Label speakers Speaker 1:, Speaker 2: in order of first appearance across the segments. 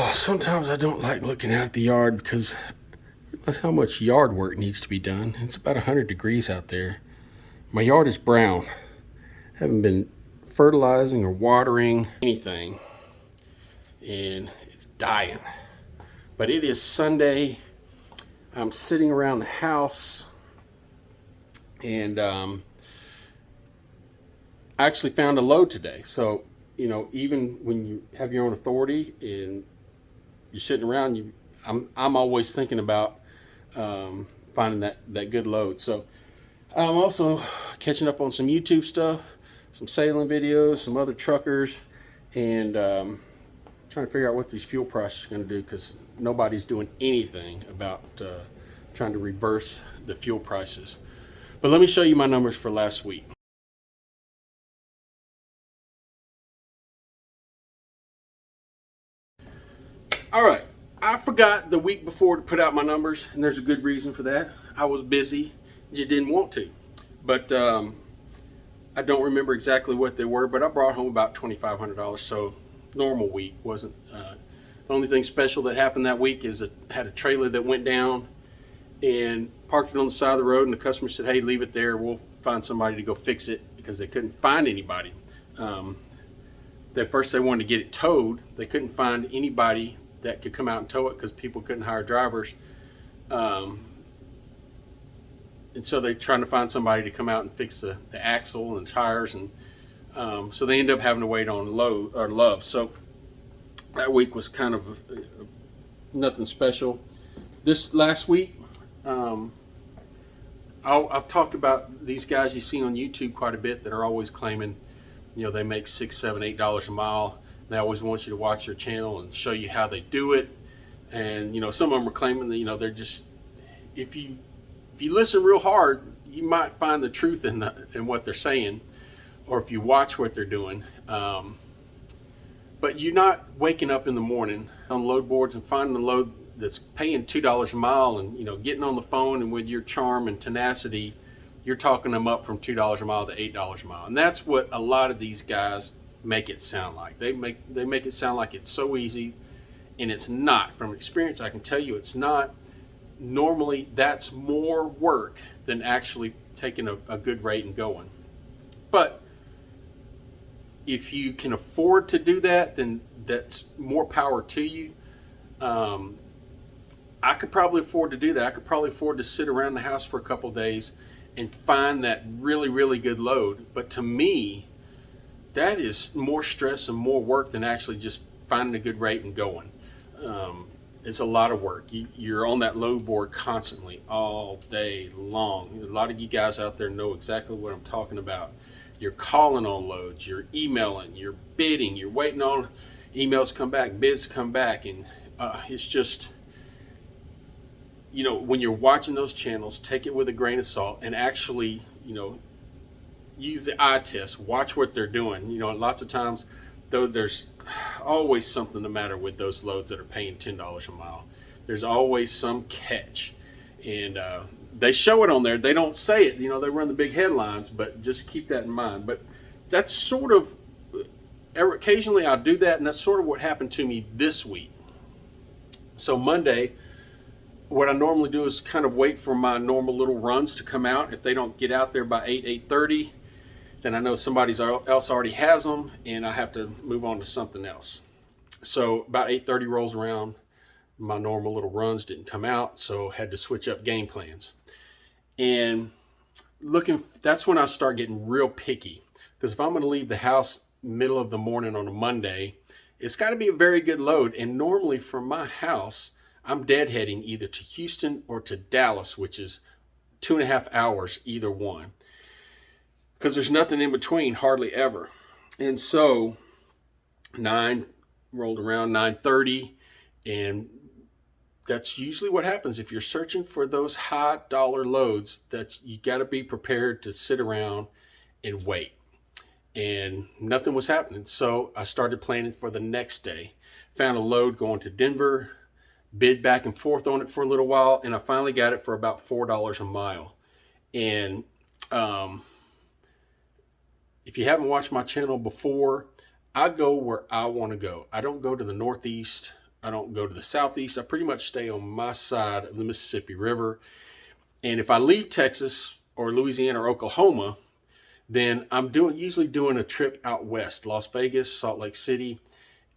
Speaker 1: Oh, sometimes I don't like looking out at the yard because that's how much yard work needs to be done. It's about 100 degrees out there. My yard is brown. Haven't been fertilizing or watering anything, and it's dying. But it is Sunday. I'm sitting around the house, and I actually found a load today. So, even when you have your own authority and you're sitting around, I'm always thinking about finding that good load. So I'm also catching up on some YouTube stuff, some sailing videos, some other truckers, and trying to figure out what these fuel prices are going to do because nobody's doing anything about trying to reverse the fuel prices. But let me show you my numbers for last week. All right, I forgot the week before to put out my numbers, and there's a good reason for that. I was busy, just didn't want to. But I don't remember exactly what they were, but I brought home about $2,500. So normal week wasn't. The only thing special that happened that week is it had a trailer that went down and parked it on the side of the road, and the customer said, "Hey, leave it there. We'll find somebody to go fix it," because they couldn't find anybody. At first they wanted to get it towed. They couldn't find anybody that could come out and tow it because people couldn't hire drivers. And so they're trying to find somebody to come out and fix the axle and tires, and so they end up having to wait on Love. So that week was kind of nothing special. This last week, I've talked about these guys you see on YouTube quite a bit that are always claiming, they make $6, $7, $8 a mile. They always want you to watch their channel and show you how they do it. And some of them are claiming that they're just, if you listen real hard, you might find the truth in what they're saying, or if you watch what they're doing. But you're not waking up in the morning on load boards and finding a load that's paying $2 a mile, and getting on the phone, and with your charm and tenacity, you're talking them up from $2 a mile to $8 a mile. And that's what a lot of these guys make it sound like. They make it sound like it's so easy, and it's not. From experience, I can tell you it's not. Normally that's more work than actually taking a good rate and going. But if you can afford to do that, then that's more power to you. I could probably afford to do that. I could probably afford to sit around the house for a couple of days and find that really, really good load. But to me, that is more stress and more work than actually just finding a good rate and going. It's a lot of work. You're on that load board constantly all day long. A lot of you guys out there know exactly what I'm talking about. You're calling on loads, you're emailing, you're bidding, you're waiting on emails come back, bids come back, and it's just, when you're watching those channels, take it with a grain of salt and actually, use the eye test, watch what they're doing. Lots of times, though, there's always something the matter with those loads that are paying $10 a mile. There's always some catch, and they show it on there. They don't say it. They run the big headlines, but just keep that in mind. But that's sort of, occasionally I'll do that, and that's sort of what happened to me this week. So Monday, what I normally do is kind of wait for my normal little runs to come out. If they don't get out there by 8:30, then I know somebody else already has them, and I have to move on to something else. So about 8:30 rolls around, my normal little runs didn't come out, so had to switch up game plans. And that's when I start getting real picky, because if I'm going to leave the house middle of the morning on a Monday, it's got to be a very good load. And normally from my house, I'm deadheading either to Houston or to Dallas, which is 2.5 hours either one, because there's nothing in between, hardly ever. And so 9 rolled around, 9:30, and that's usually what happens if you're searching for those high dollar loads, that you got to be prepared to sit around and wait. And nothing was happening. So I started planning for the next day. Found a load going to Denver, bid back and forth on it for a little while, and I finally got it for about $4 a mile. And if you haven't watched my channel before, I go where I want to go. I don't go to the Northeast. I don't go to the southeast. I pretty much stay on my side of the Mississippi River. And if I leave Texas or Louisiana or Oklahoma, then I'm usually doing a trip out west, Las Vegas, Salt Lake City.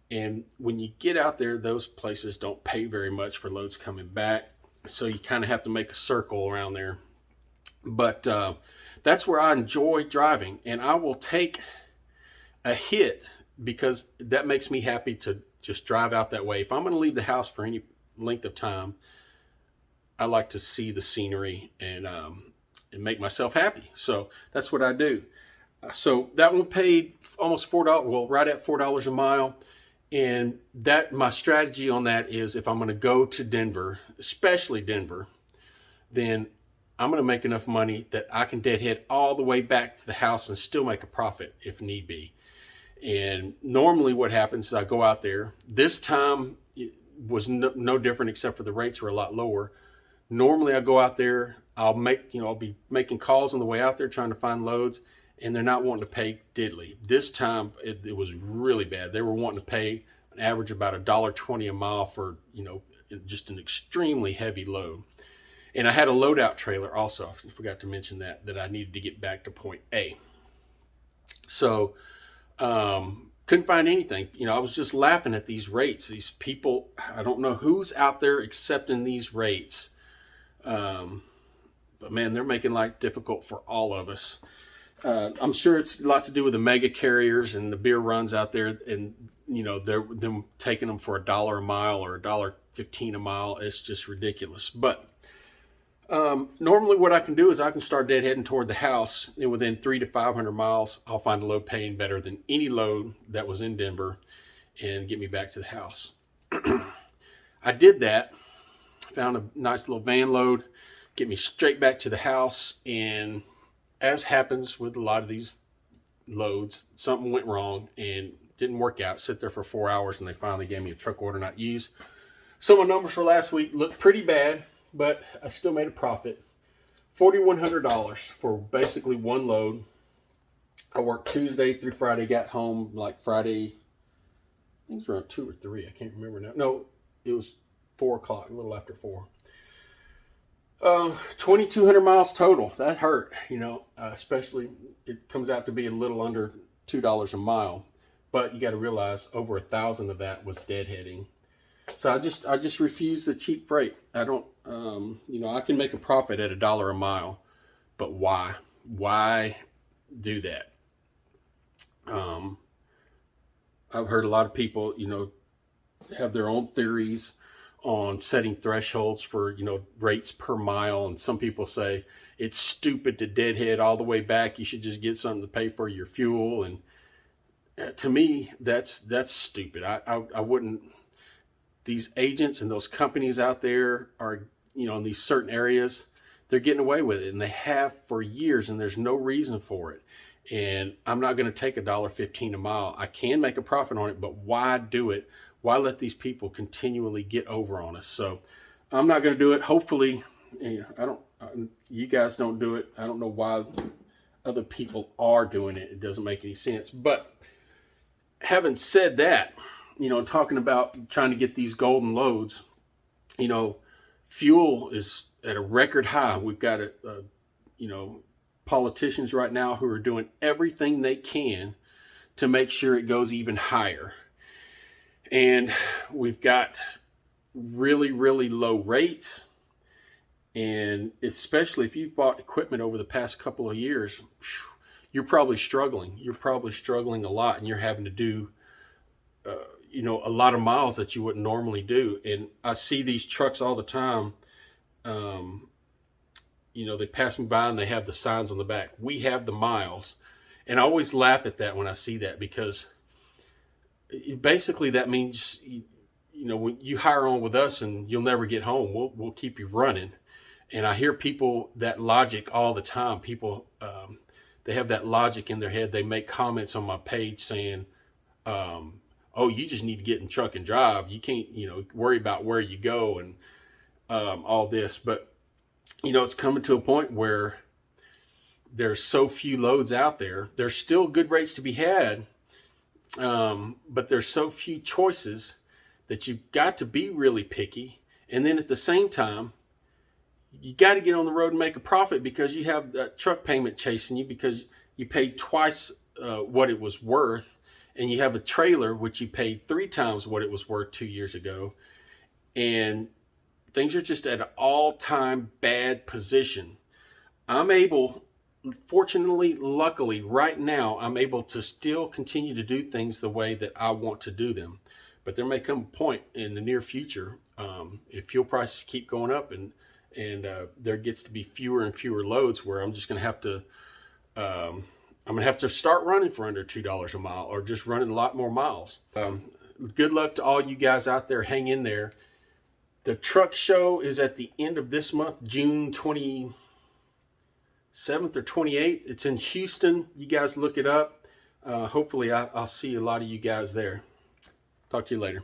Speaker 1: And when you get out there, those places don't pay very much for loads coming back. So you kind of have to make a circle around there. But that's where I enjoy driving. And I will take a hit because that makes me happy to just drive out that way. If I'm going to leave the house for any length of time, I like to see the scenery and make myself happy. So that's what I do. So that one paid almost $4. Well, right at $4 a mile. And that my strategy on that is if I'm going to go to Denver, especially Denver, then I'm going to make enough money that I can deadhead all the way back to the house and still make a profit if need be. And normally what happens is I go out there. This time it was no different except for the rates were a lot lower. Normally I go out there, I'll be making calls on the way out there trying to find loads, and they're not wanting to pay diddly. This time it was really bad. They were wanting to pay an average about $1.20 a mile for, just an extremely heavy load. And I had a loadout trailer also. I forgot to mention that I needed to get back to point A. So couldn't find anything. I was just laughing at these rates. These people, I don't know who's out there accepting these rates. But man, they're making life difficult for all of us. I'm sure it's a lot to do with the mega carriers and the beer runs out there, and they're them taking them for $1 a mile or $1.15 a mile. It's just ridiculous. But normally what I can do is I can start deadheading toward the house, and within 300 to 500 miles, I'll find a load paying better than any load that was in Denver and get me back to the house. I did that, found a nice little van load, get me straight back to the house, and as happens with a lot of these loads, something went wrong and didn't work out. Sit there for 4 hours and they finally gave me a truck order not used. So my numbers for last week looked pretty bad, but I still made a profit. $4,100 for basically one load. I worked Tuesday through Friday, got home like Friday, I think it was around 2 or 3. I can't remember now. No, it was 4 o'clock, a little after 4. 2,200 miles total. That hurt, especially it comes out to be a little under $2 a mile, but you got to realize over 1,000 of that was deadheading. So I just refuse the cheap freight. I don't, I can make a profit at $1 a mile, but why do that? I've heard a lot of people, have their own theories on setting thresholds for, rates per mile. And some people say it's stupid to deadhead all the way back. You should just get something to pay for your fuel. And to me, that's stupid. I wouldn't. These agents and those companies out there are, in these certain areas, they're getting away with it, and they have for years, and there's no reason for it. And I'm not going to take $1.15 a mile. I can make a profit on it, but why do it? Why let these people continually get over on us? So I'm not going to do it. Hopefully, you guys don't do it. I don't know why other people are doing it. It doesn't make any sense. But having said that, talking about trying to get these golden loads, fuel is at a record high. We've got politicians right now who are doing everything they can to make sure it goes even higher. And we've got really, really low rates. And especially if you've bought equipment over the past couple of years, you're probably struggling. You're probably struggling a lot, and you're having to do a lot of miles that you wouldn't normally do. And I see these trucks all the time. They pass me by and they have the signs on the back. We have the miles. And I always laugh at that when I see that, because basically that means, when you hire on with us and you'll never get home, we'll keep you running. And I hear people, that logic all the time. People, they have that logic in their head. They make comments on my page saying, oh, you just need to get in truck and drive. You can't, worry about where you go and all this. But, it's coming to a point where there's so few loads out there. There's still good rates to be had, but there's so few choices that you've got to be really picky. And then at the same time, you got to get on the road and make a profit, because you have that truck payment chasing you because you paid twice what it was worth, and you have a trailer which you paid 3 times what it was worth 2 years ago, and things are just at an all-time bad position. I'm able, fortunately, luckily, right now, I'm able to still continue to do things the way that I want to do them. But there may come a point in the near future, if fuel prices keep going up and there gets to be fewer and fewer loads, where I'm just going to have to, I'm going to have to start running for under $2 a mile, or just running a lot more miles. Good luck to all you guys out there. Hang in there. The truck show is at the end of this month, June 27th or 28th. It's in Houston. You guys look it up. Hopefully I'll see a lot of you guys there. Talk to you later.